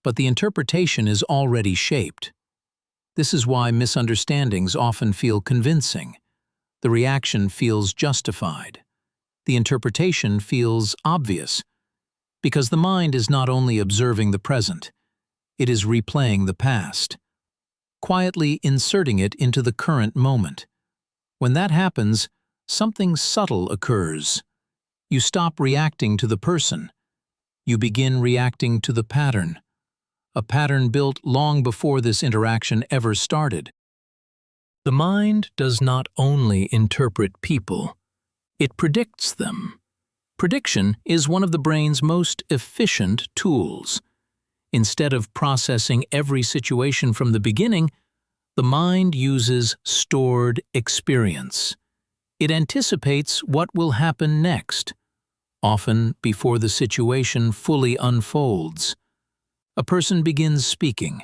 But the interpretation is already shaped. This is why misunderstandings often feel convincing. The reaction feels justified. The interpretation feels obvious. Because the mind is not only observing the present, it is replaying the past, quietly inserting it into the current moment. When that happens, something subtle occurs. You stop reacting to the person. You begin reacting to the pattern, a pattern built long before this interaction ever started. The mind does not only interpret people, it predicts them. Prediction is one of the brain's most efficient tools. Instead of processing every situation from the beginning, the mind uses stored experience. It anticipates what will happen next, often before the situation fully unfolds. A person begins speaking.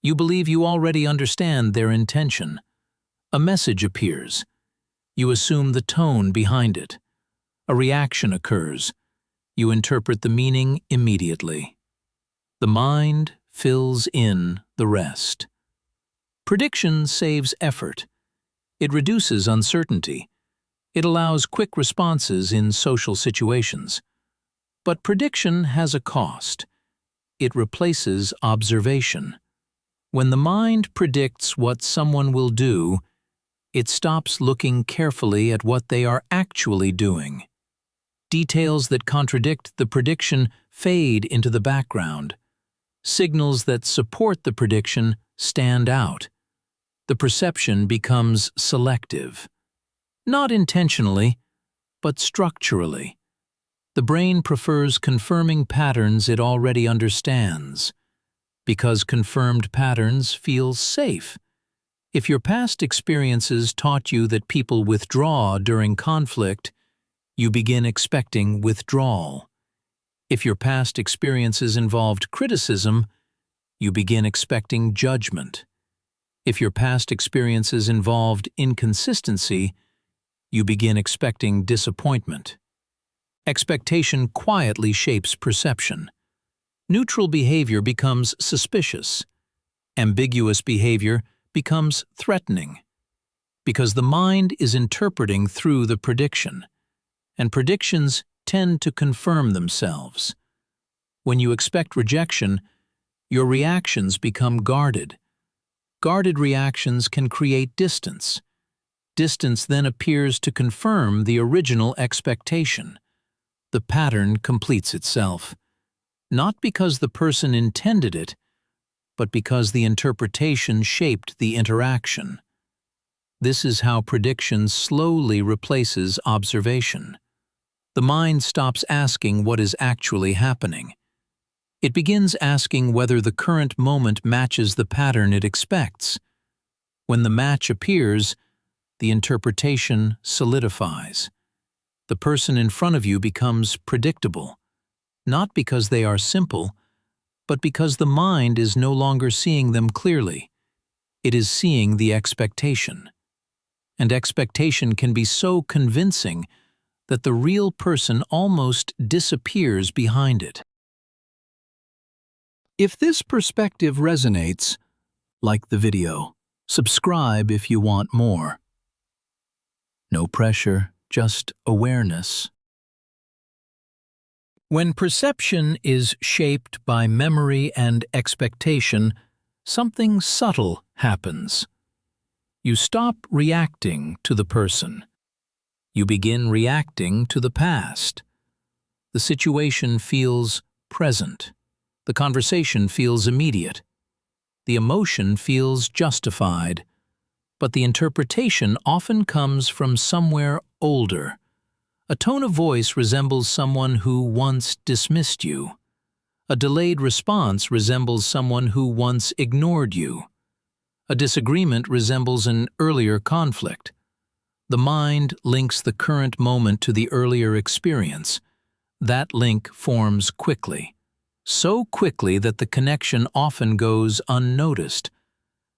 You believe you already understand their intention. A message appears. You assume the tone behind it. A reaction occurs. You interpret the meaning immediately. The mind fills in the rest. Prediction saves effort. It reduces uncertainty. It allows quick responses in social situations. But prediction has a cost. It replaces observation. When the mind predicts what someone will do, it stops looking carefully at what they are actually doing. Details that contradict the prediction fade into the background. Signals that support the prediction stand out. The perception becomes selective. Not intentionally, but structurally. The brain prefers confirming patterns it already understands, because confirmed patterns feel safe. If your past experiences taught you that people withdraw during conflict, you begin expecting withdrawal. If your past experiences involved criticism, you begin expecting judgment. If your past experiences involved inconsistency, you begin expecting disappointment. Expectation quietly shapes perception. Neutral behavior becomes suspicious. Ambiguous behavior becomes threatening. Because the mind is interpreting through the prediction, and predictions tend to confirm themselves. When you expect rejection, your reactions become guarded. Guarded reactions can create distance. Distance then appears to confirm the original expectation. The pattern completes itself, not because the person intended it, but because the interpretation shaped the interaction. This is how prediction slowly replaces observation. The mind stops asking what is actually happening. It begins asking whether the current moment matches the pattern it expects. When the match appears, the interpretation solidifies. The person in front of you becomes predictable, not because they are simple, but because the mind is no longer seeing them clearly. It is seeing the expectation. And expectation can be so convincing that the real person almost disappears behind it. If this perspective resonates, like the video. Subscribe if you want more. No pressure, just awareness. When perception is shaped by memory and expectation, something subtle happens. You stop reacting to the person. You begin reacting to the past. The situation feels present. The conversation feels immediate. The emotion feels justified. But the interpretation often comes from somewhere older. A tone of voice resembles someone who once dismissed you. A delayed response resembles someone who once ignored you. A disagreement resembles an earlier conflict. The mind links the current moment to the earlier experience. That link forms quickly. So quickly that the connection often goes unnoticed.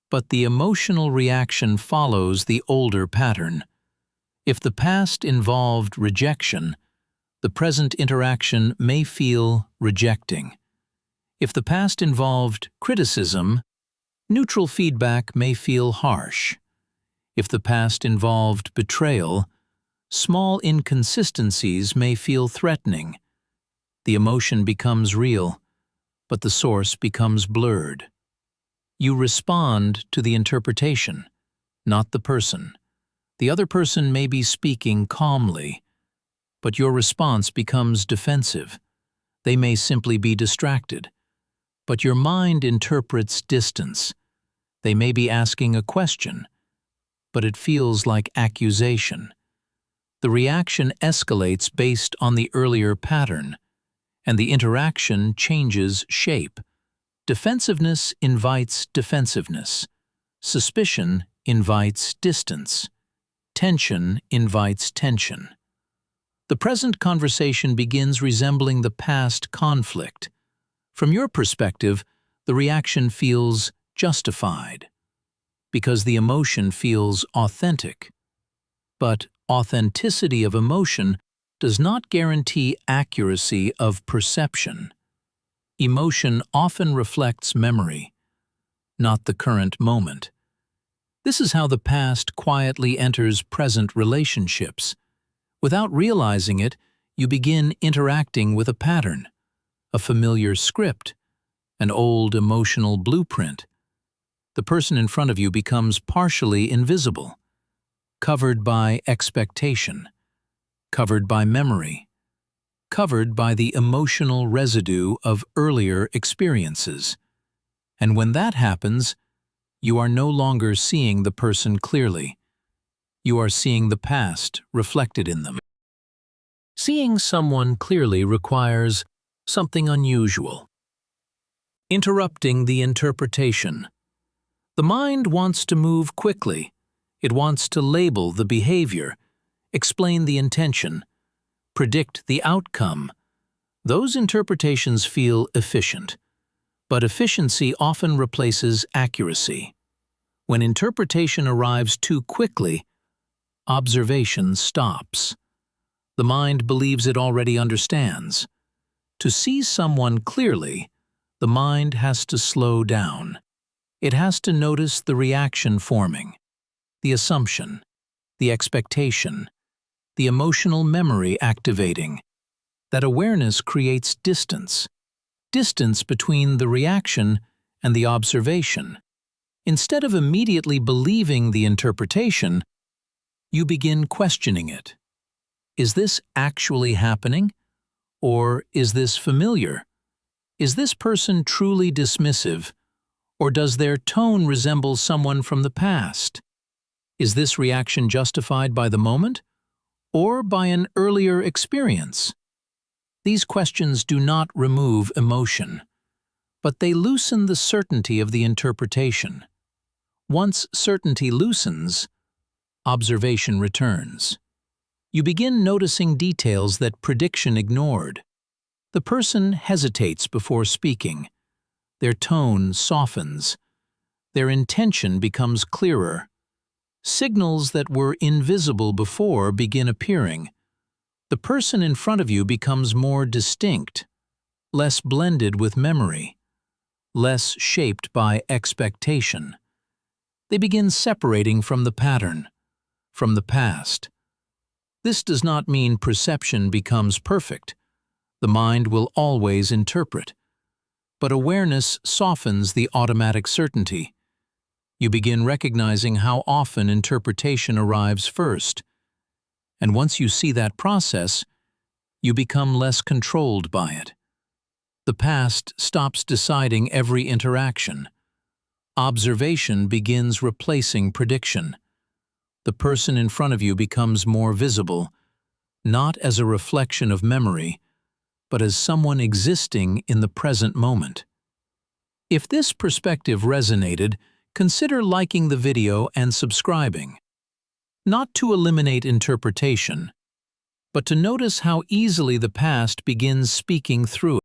But the emotional reaction follows the older pattern. If the past involved rejection, the present interaction may feel rejecting. If the past involved criticism, neutral feedback may feel harsh. If the past involved betrayal, small inconsistencies may feel threatening. The emotion becomes real, but the source becomes blurred. You respond to the interpretation, not the person. The other person may be speaking calmly, but your response becomes defensive. They may simply be distracted, but your mind interprets distance. They may be asking a question, but it feels like accusation. The reaction escalates based on the earlier pattern, and the interaction changes shape. Defensiveness invites defensiveness. Suspicion invites distance. Tension invites tension. The present conversation begins resembling the past conflict. From your perspective, the reaction feels justified, because the emotion feels authentic. But authenticity of emotion does not guarantee accuracy of perception. Emotion often reflects memory, not the current moment. This is how the past quietly enters present relationships. Without realizing it, you begin interacting with a pattern, a familiar script, an old emotional blueprint. The person in front of you becomes partially invisible, covered by expectation, covered by memory, covered by the emotional residue of earlier experiences. And when that happens, you are no longer seeing the person clearly. You are seeing the past reflected in them. Seeing someone clearly requires something unusual. Interrupting the interpretation. The mind wants to move quickly. It wants to label the behavior, explain the intention, predict the outcome. Those interpretations feel efficient, but efficiency often replaces accuracy. When interpretation arrives too quickly, observation stops. The mind believes it already understands. To see someone clearly, the mind has to slow down. It has to notice the reaction forming, the assumption, the expectation, the emotional memory activating. That awareness creates distance between the reaction and the observation. Instead of immediately believing the interpretation, you begin questioning it. Is this actually happening? Or is this familiar? Is this person truly dismissive? Or does their tone resemble someone from the past? Is this reaction justified by the moment? Or by an earlier experience? These questions do not remove emotion, but they loosen the certainty of the interpretation. Once certainty loosens, observation returns. You begin noticing details that prediction ignored. The person hesitates before speaking. Their tone softens. Their intention becomes clearer. Signals that were invisible before begin appearing. The person in front of you becomes more distinct, less blended with memory, less shaped by expectation. They begin separating from the pattern, from the past. This does not mean perception becomes perfect. The mind will always interpret. But awareness softens the automatic certainty. You begin recognizing how often interpretation arrives first, And once you see that process, you become less controlled by it. The past stops deciding every interaction. Observation begins replacing prediction. The person in front of you becomes more visible, not as a reflection of memory, but as someone existing in the present moment. If this perspective resonated, consider liking the video and subscribing. Not to eliminate interpretation, but to notice how easily the past begins speaking through it.